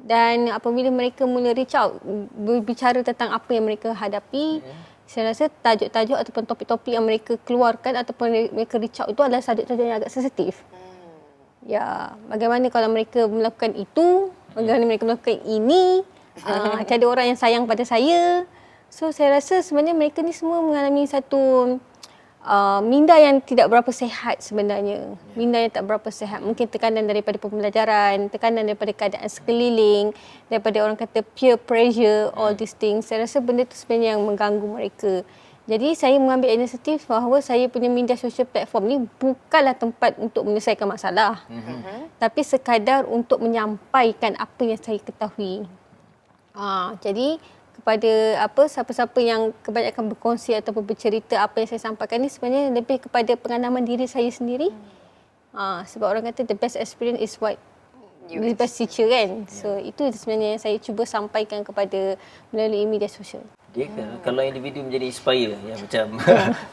Dan apabila mereka mula reach out, berbicara tentang apa yang mereka hadapi, saya rasa tajuk-tajuk ataupun topik-topik yang mereka keluarkan ataupun mereka reach out itu adalah tajuk-tajuk yang agak sensitif. Ya, bagaimana kalau mereka melakukan itu, bagaimana mereka melakukan ini, ada orang yang sayang pada saya. So, saya rasa sebenarnya mereka ni semua mengalami satu minda yang tidak berapa sihat sebenarnya. Minda yang tak berapa sihat. Mungkin tekanan daripada pembelajaran, tekanan daripada keadaan sekeliling, daripada orang kata peer pressure, all these things. Saya rasa benda tu sebenarnya yang mengganggu mereka. Jadi saya mengambil inisiatif bahawa saya punya media sosial platform ni bukanlah tempat untuk menyelesaikan masalah. Tapi sekadar untuk menyampaikan apa yang saya ketahui. Jadi kepada siapa-siapa yang kebanyakan berkongsi ataupun bercerita apa yang saya sampaikan ni, sebenarnya lebih kepada pengalaman diri saya sendiri. Sebab orang kata the best experience is what the best teacher kan. So itu sebenarnya yang saya cuba sampaikan kepada melalui media sosial. Dia kalau individu menjadi inspire, ya, macam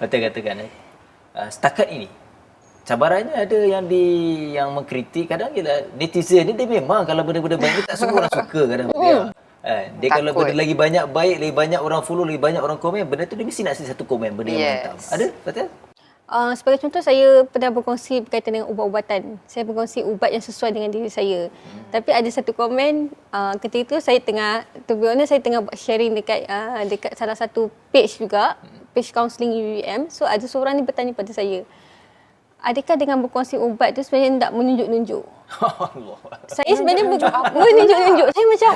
Fatia katakan, setakat ini cabarannya ada yang mengkritik. Kadang netizen ni dia memang kalau benda-benda baik tak semua orang suka kadang. Dia kalau benda lagi banyak baik, lagi banyak orang follow, lagi banyak orang komen, benda tu dia mesti nak satu komen benda yang mantap. Ada Fatia? Sebagai contoh, saya pernah berkongsi berkaitan dengan ubat-ubatan. Saya berkongsi ubat yang sesuai dengan diri saya. Tapi ada satu komen, ketika itu saya tengah, to be honest, saya tengah buat sharing dekat salah satu page juga, page counselling UUM. So ada seorang ni bertanya pada saya, adakah dengan berkongsi ubat tu sebenarnya tak menunjuk-nunjuk? Saya sebenarnya menunjuk-nunjuk. Saya macam,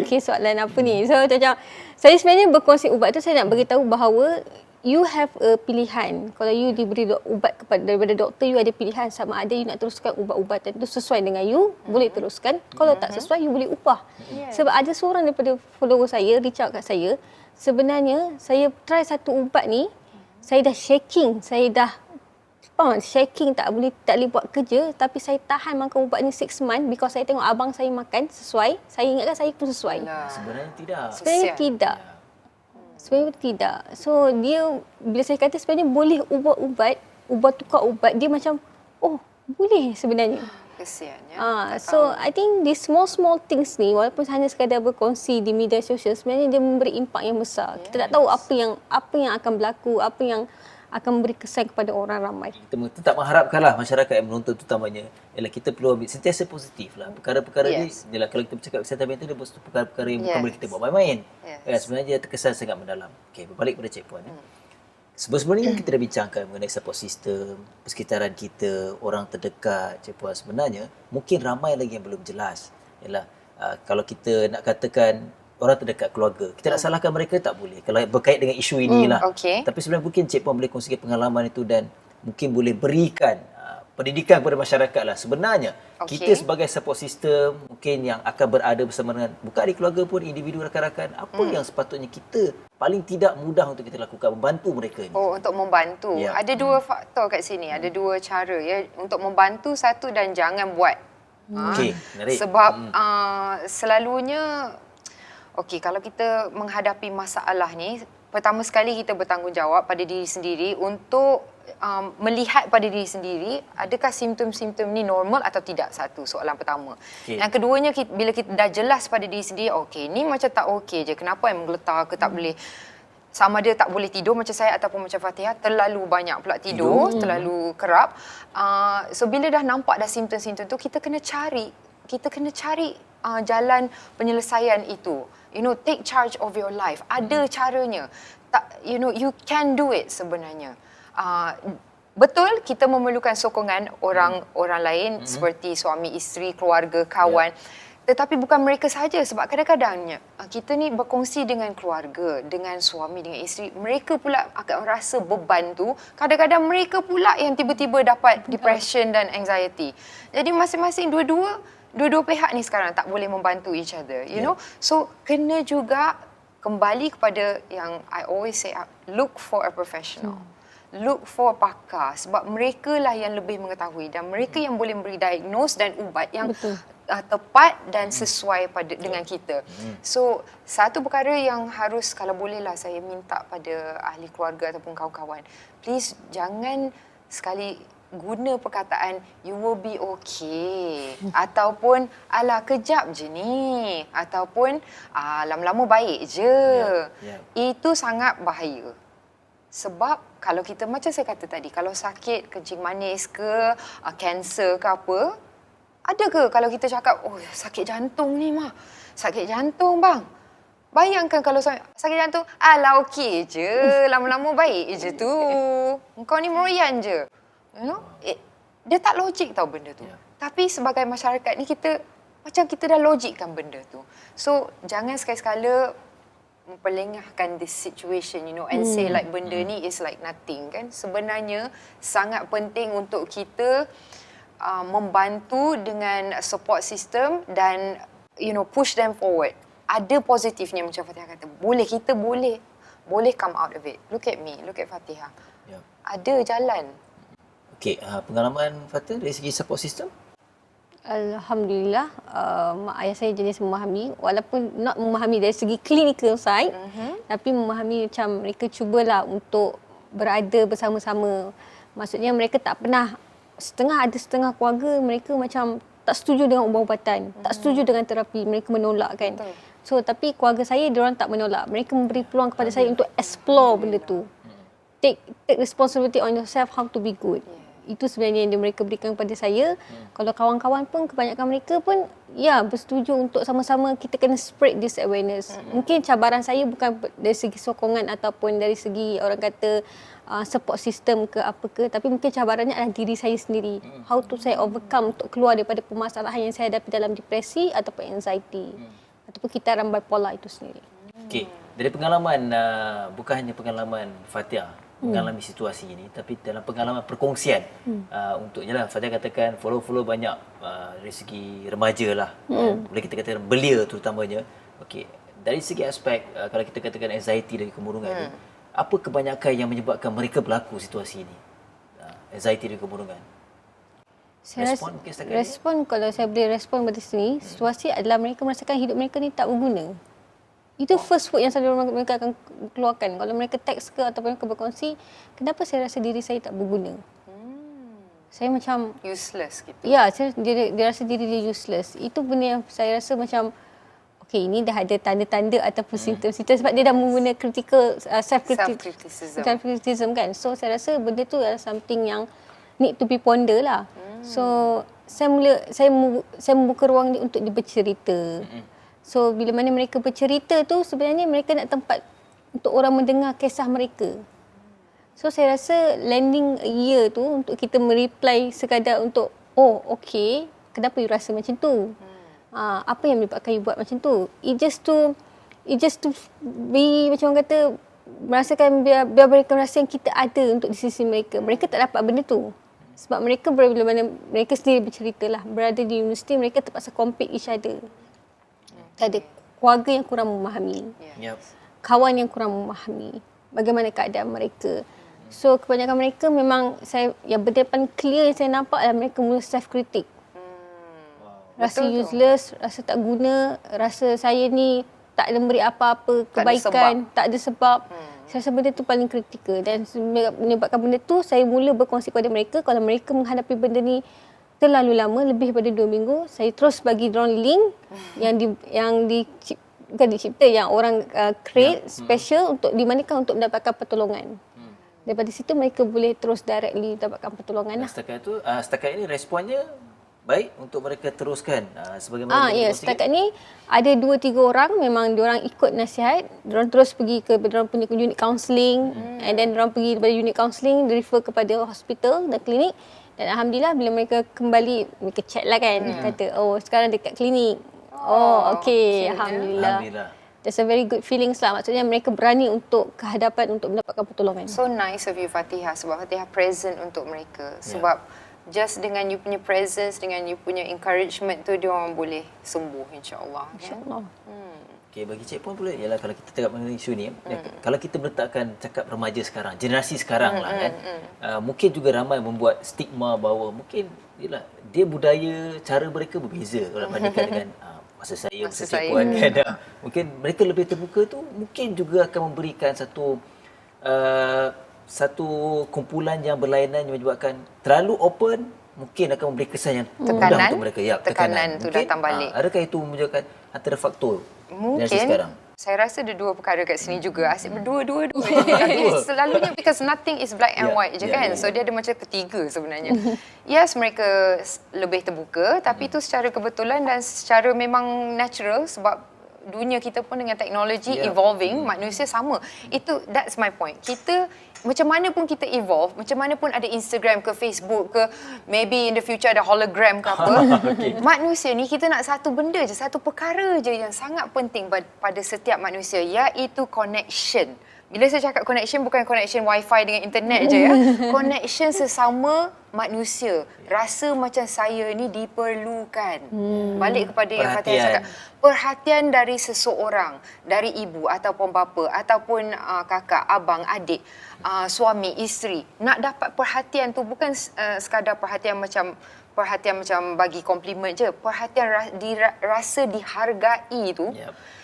okey, soalan apa ni? So macam, saya sebenarnya berkongsi ubat tu, saya nak beritahu bahawa you have a pilihan. Kalau you diberi ubat daripada doktor, you ada pilihan sama ada you nak teruskan ubat-ubatan itu sesuai dengan you, boleh teruskan. Kalau tak sesuai, you boleh ubah. Sebab ada seorang daripada follower saya reach out kat saya, sebenarnya saya try satu ubat ni, saya dah shaking, saya dah shaking, tak boleh buat kerja, tapi saya tahan makan ubat ni 6 months because saya tengok abang saya makan sesuai. Saya ingatkan saya pun sesuai. Sebenarnya tidak. Sebenarnya Kesian. tidak. Sebenarnya tidak. So dia bila saya kata sebenarnya boleh ubah tukar ubat, dia macam boleh sebenarnya. Kesiannya. So I think these small things ni walaupun hanya sekadar berkongsi di media sosial, sebenarnya dia memberi impak yang besar. Kita tak tahu apa yang akan berlaku, apa yang akan memberi kesan kepada orang ramai. Kita tetap mengharapkanlah masyarakat yang menonton terutamanya ialah kita perlu ambil sentiasa positif lah. Perkara-perkara ni ialah kalau kita bercakap kesihatan mental, dia perkara-perkara yang bukan boleh kita buat main-main. Sebenarnya dia terkesan sangat mendalam. Okey, berbalik pada Cik Puan. Sebelum ni kita dah bincangkan mengenai support system, persekitaran kita, orang terdekat, Cik Puan. Sebenarnya mungkin ramai lagi yang belum jelas. Ialah kalau kita nak katakan orang terdekat keluarga, kita nak salahkan mereka tak boleh kalau berkait dengan isu inilah. Tapi sebenarnya mungkin Cik Puan boleh kongsikan pengalaman itu dan mungkin boleh berikan pendidikan kepada masyarakat lah. Sebenarnya kita sebagai support system mungkin yang akan berada bersama dengan bukan ahli keluarga pun, individu rakan-rakan, apa yang sepatutnya kita paling tidak mudah untuk kita lakukan membantu mereka ni? Untuk membantu. Ada dua faktor kat sini, ada dua cara ya untuk membantu. Satu, dan jangan buat. Menarik. Sebab selalunya kalau kita menghadapi masalah ni, pertama sekali kita bertanggungjawab pada diri sendiri untuk melihat pada diri sendiri adakah simptom-simptom ni normal atau tidak. Satu soalan pertama. Yang keduanya, bila kita dah jelas pada diri sendiri, ni macam tak okey je, kenapa yang menggeletar ke, tak boleh, sama dia tak boleh tidur macam saya ataupun macam Fatihah, terlalu banyak pula tidur, terlalu kerap. So bila dah nampak dah simptom-simptom tu, kita kena cari jalan penyelesaian itu. Take charge of your life. Ada caranya. You can do it sebenarnya. Betul kita memerlukan sokongan orang lain seperti suami, isteri, keluarga, kawan. Tetapi bukan mereka saja, sebab kadang-kadangnya kita ni berkongsi dengan keluarga, dengan suami, dengan isteri. Mereka pula akan rasa beban tu. Kadang-kadang mereka pula yang tiba-tiba dapat depression dan anxiety. Jadi masing-masing dua-dua pihak ni sekarang tak boleh membantu each other, you know. So kena juga kembali kepada yang I always say, look for a professional. Look for pakar, sebab mereka lah yang lebih mengetahui dan mereka yang boleh memberi diagnose dan ubat yang tepat dan sesuai dengan kita. So satu perkara yang harus, kalau bolehlah saya minta pada ahli keluarga ataupun kawan-kawan, please jangan sekali guna perkataan you will be okay ataupun alah kejap je ni ataupun lama-lama baik je. Itu sangat bahaya. Sebab kalau kita, macam saya kata tadi, kalau sakit kencing manis ke, kanser ke apa, ada ke kalau kita cakap, sakit jantung ni mah, sakit jantung bang. Bayangkan kalau sakit jantung, alah okey je, lama-lama baik je tu. Kau ni meroyan je. You know? Dia tak logik tau benda tu. Tapi sebagai masyarakat ni kita dah logikkan benda tu. So jangan sekali-sekala memperlengahkan this situation, you know, and say like benda ni is like nothing kan. Sebenarnya sangat penting untuk kita membantu dengan support system dan push them forward. Ada positifnya macam Fatihah kata. Kita boleh come out of it. Look at me, look at Fatihah. Ada jalan. Okey, pengalaman Fatihah dari segi support system? Alhamdulillah, mak ayah saya jenis memahami, walaupun not memahami dari segi clinical side, tapi memahami macam mereka cubalah untuk berada bersama-sama. Maksudnya mereka tak pernah, setengah keluarga mereka macam tak setuju dengan ubat-ubatan, tak setuju dengan terapi, mereka menolak kan. So tapi keluarga saya, diorang tak menolak. Mereka memberi peluang kepada saya untuk explore benda tu. Take responsibility on yourself, how to be good. Itu sebenarnya yang mereka berikan kepada saya. Kalau kawan-kawan pun, kebanyakan mereka pun bersetuju untuk sama-sama kita kena spread this awareness. Mungkin cabaran saya bukan dari segi sokongan ataupun dari segi orang kata support system ke apa ke, tapi mungkin cabarannya adalah diri saya sendiri. How to saya overcome untuk keluar daripada permasalahan yang saya hadapi dalam depresi ataupun anxiety ataupun kitaran bipolar itu sendiri. Okey, dari pengalaman bukan hanya pengalaman Fatihah mengalami situasi ini, tapi dalam pengalaman perkongsian untuk Fatihah katakan follow banyak dari segi remaja lah, boleh kita katakan belia terutamanya. Okey, dari segi aspek kalau kita katakan anxiety dari kemurungan ni, apa kebanyakan yang menyebabkan mereka berlaku situasi ini? anxiety dan kemurungan? Saya Respon mungkin setakat ni? respon kalau saya boleh respon pada sini, situasi adalah mereka merasakan hidup mereka ni tak berguna. Itu first word yang selalu mereka akan keluarkan. Kalau mereka teks ke ataupun mereka berkongsi, kenapa saya rasa diri saya tak berguna? Saya macam, Useless gitu. ya, dia rasa diri dia useless. Itu benda yang saya rasa macam, okay, ini dah ada tanda-tanda ataupun simptom-simptom sebab dia dah menggunakan critical Self-criticism. self-criticism kan. So saya rasa benda tu adalah something yang need to be ponder lah. So saya membuka ruang dia untuk dia bercerita. So bila mana mereka bercerita tu sebenarnya mereka nak tempat untuk orang mendengar kisah mereka. So saya rasa lending ear tu untuk kita mereply sekadar untuk okay, kenapa you rasa macam tu? Apa yang menyebabkan you buat macam tu? It just to be macam orang kata merasakan biar mereka rasa yang kita ada untuk di sisi mereka. Mereka tak dapat benda tu. Sebab mereka bila mana mereka sendiri bercerita lah, berada di universiti mereka terpaksa compete each other. Ada keluarga yang kurang memahami. Yep. Kawan yang kurang memahami bagaimana keadaan mereka. So kebanyakan mereka memang yang benda paling clear yang saya nampak adalah mereka mula self-critic. Rasa Betul tu. useless, rasa tak guna, rasa saya ni tak ada memberi apa-apa Tak ada kebaikan, sebab. tak ada sebab. Saya rasa benda tu paling kritikal dan menyebabkan benda tu saya mula berkongsi kepada mereka kalau mereka menghadapi benda ni terlalu lama, lebih daripada 2 minggu, saya terus bagi diorang link yang dicipta yang orang create special untuk dimanakan untuk mendapatkan pertolongan. Daripada situ mereka boleh terus directly dapatkan pertolongan lah. Setakat ini responnya baik untuk mereka teruskan sebagaimana Ya, setakat ni ada 2-3 orang memang diorang ikut nasihat, diorang terus pergi ke diorang punya unit counselling and then diorang pergi daripada unit counselling refer kepada hospital dan klinik dan alhamdulillah bila mereka kembali mereka check lah kan kata sekarang dekat klinik. Okay, alhamdulillah. That's a very good feelings lah. Maksudnya mereka berani untuk kehadapan untuk mendapatkan pertolongan. So nice of you Fatihah sebab Fatihah present untuk mereka. Sebab just dengan you punya presence, dengan you punya encouragement tu dia orang boleh sembuh insya-Allah. InsyaAllah. Okay, bagi Cik Puan pula ialah kalau kita cakap mengenai isu ni, kalau kita meletakkan cakap remaja sekarang, generasi sekarang lah kan, mungkin juga ramai membuat stigma bahawa mungkin ialah dia budaya, cara mereka berbeza kalau bandingkan dengan masa saya, masa Cik Puan kan. Mungkin mereka lebih terbuka tu mungkin juga akan memberikan satu kumpulan yang berlainan yang menyebabkan terlalu open mungkin akan memberi kesan yang mudah untuk mereka. Ya, tekanan tu mungkin, datang balik. Adakah itu menunjukkan antara faktor generasi Mungkin sekarang? saya rasa ada 2 perkara kat sini juga. Asyik berdua-dua. Selalunya because nothing is black and white je kan. So dia ada macam ketiga sebenarnya. Yes, mereka lebih terbuka tapi itu secara kebetulan dan secara memang natural sebab dunia kita pun dengan teknologi evolving, manusia sama. That's my point. Kita macam mana pun kita evolve, macam mana pun ada Instagram ke Facebook ke, maybe in the future ada hologram ke apa. Manusia ni kita nak satu benda je, satu perkara je yang sangat penting pada setiap manusia, iaitu connection. Bila saya cakap connection, bukan connection wifi dengan internet je ya. Connection sesama manusia. Rasa macam saya ni diperlukan. Balik kepada yang Fatihah cakap. Perhatian dari seseorang, dari ibu ataupun bapa ataupun kakak, abang, adik, suami, isteri. Nak dapat perhatian tu bukan sekadar perhatian macam bagi komplimen je. Perhatian rasa dihargai tu.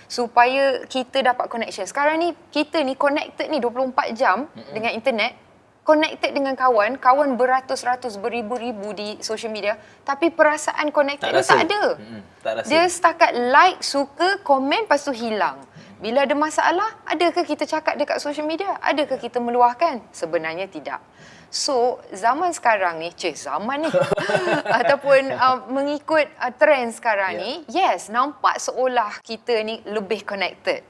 Supaya kita dapat connection. Sekarang ni kita ni connected ni 24 jam dengan internet, connected dengan kawan beratus-ratus, beribu-ribu di social media, tapi perasaan connected tu tak ada. Tak rasa. Dia setakat like, suka, komen, lepas tu hilang. Bila ada masalah, adakah kita cakap dekat social media? Adakah kita meluahkan? Sebenarnya tidak. So, zaman sekarang ni, zaman ni, ataupun mengikut trend sekarang ni, yes, nampak seolah kita ni lebih connected.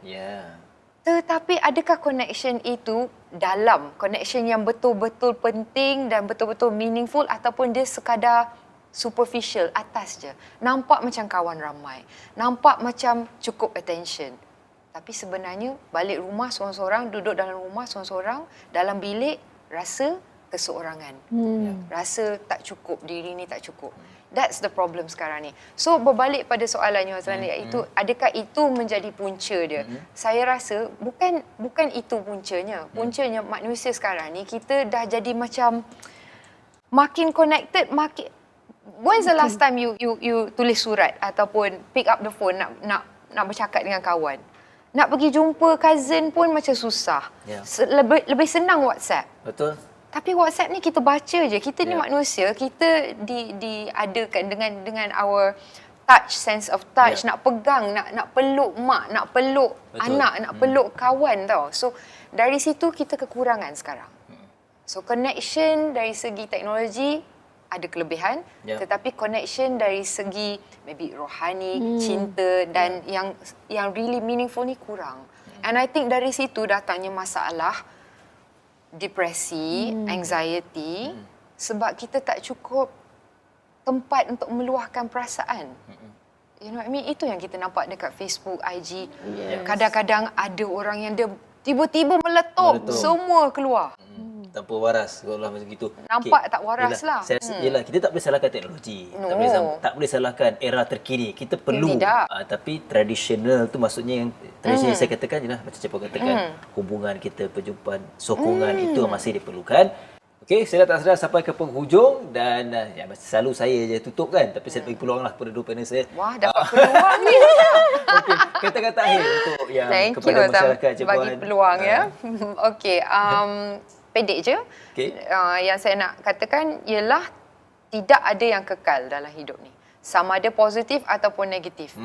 Tetapi adakah connection itu dalam, connection yang betul-betul penting dan betul-betul meaningful ataupun dia sekadar superficial, atas je. Nampak macam kawan ramai, nampak macam cukup attention. Tapi sebenarnya balik rumah seorang-seorang, duduk dalam rumah seorang-seorang, dalam bilik, rasa keseorangan. Rasa tak cukup, diri ni tak cukup. That's the problem sekarang ni. So berbalik pada soalannya iaitu adakah itu menjadi punca dia? Saya rasa bukan itu puncanya. Puncanya manusia sekarang ni kita dah jadi macam makin connected, makin... When's the last time you tulis surat ataupun pick up the phone nak bercakap dengan kawan? Nak pergi jumpa cousin pun macam susah. Lebih senang WhatsApp. Betul. Tapi WhatsApp ni kita baca je. Kita ni manusia, kita diadakan dengan our touch, sense of touch, nak pegang, nak peluk mak, nak peluk anak, nak peluk kawan tau. So dari situ kita kekurangan sekarang. So connection dari segi teknologi ada kelebihan, tetapi connection dari segi maybe rohani, cinta dan yang really meaningful ni kurang. And I think dari situ datangnya masalah depresi, anxiety, sebab kita tak cukup tempat untuk meluahkan perasaan. You know what I mean? Itu yang kita nampak dekat Facebook, IG. Kadang-kadang ada orang yang dia tiba-tiba meletup. Semua keluar. Tanpa waras kalau macam gitu. Nampak tak waras lah. Yelah, kita tak boleh salahkan teknologi. Tak boleh salahkan era terkini. Kita perlu. Tapi tradisional tu maksudnya yang tradisional saya katakan jelah macam Cepa katakan, hubungan kita, perjumpaan, sokongan itu masih diperlukan. Okey, saya dah tak sedar sampai ke penghujung dan selalu saya je tutup kan, tapi saya bagi peluang lah kepada dua panel saya. Wah, dapat peluang ni. Okey, kata-kata akhir untuk yang Thank kepada you, masyarakat Azam, bagi peluang ya. Okey, pendek je. Yang saya nak katakan ialah tidak ada yang kekal dalam hidup ni. Sama ada positif ataupun negatif.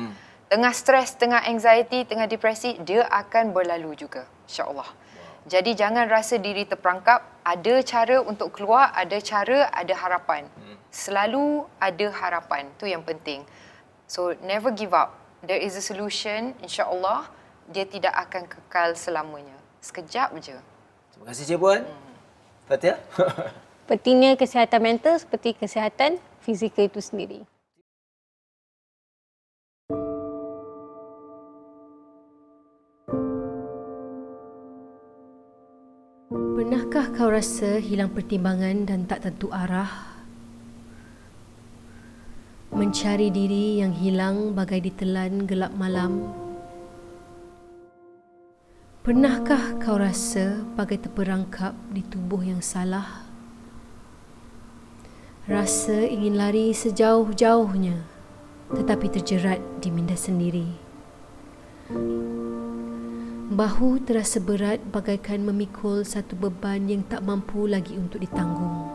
Tengah stres, tengah anxiety, tengah depresi, dia akan berlalu juga, insya-Allah. Jadi jangan rasa diri terperangkap. Ada cara untuk keluar, ada cara, ada harapan. Selalu ada harapan. Itu yang penting. So never give up. There is a solution, insya-Allah. Dia tidak akan kekal selamanya. Sekejap je. Terima kasih Cik Puan. Fatia. Pentingnya kesihatan mental seperti kesihatan fizikal itu sendiri. Pernahkah kau rasa hilang pertimbangan dan tak tentu arah? Mencari diri yang hilang bagai ditelan gelap malam? Pernahkah kau rasa bagai terperangkap di tubuh yang salah? Rasa ingin lari sejauh-jauhnya tetapi terjerat di minda sendiri. Bahu terasa berat bagaikan memikul satu beban yang tak mampu lagi untuk ditanggung.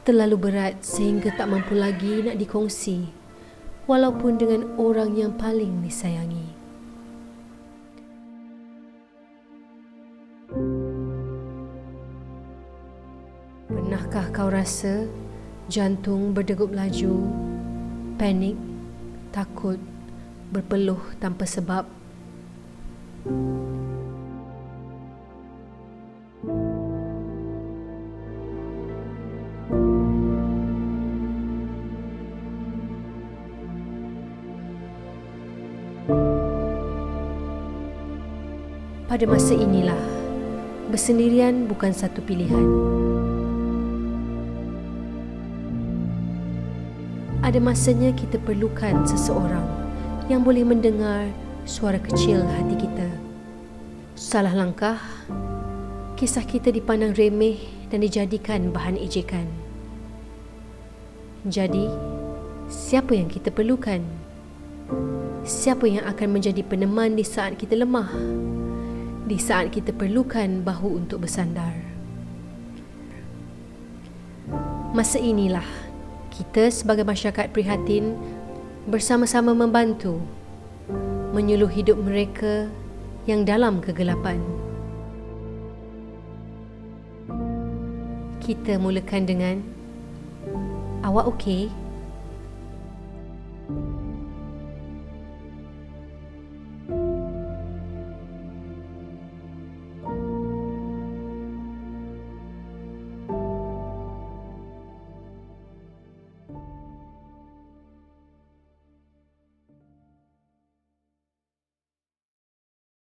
Terlalu berat sehingga tak mampu lagi nak dikongsi, walaupun dengan orang yang paling disayangi. Pernahkah kau rasa jantung berdegup laju, panik, takut, berpeluh tanpa sebab? Pada masa inilah, bersendirian bukan satu pilihan. Ada masanya kita perlukan seseorang yang boleh mendengar suara kecil hati kita. Salah langkah, kisah kita dipandang remeh dan dijadikan bahan ejekan. Jadi, siapa yang kita perlukan? Siapa yang akan menjadi peneman di saat kita lemah? Di saat kita perlukan bahu untuk bersandar? Masa inilah kita sebagai masyarakat prihatin bersama-sama membantu menyuluh hidup mereka yang dalam kegelapan. Kita mulakan dengan, awak okey?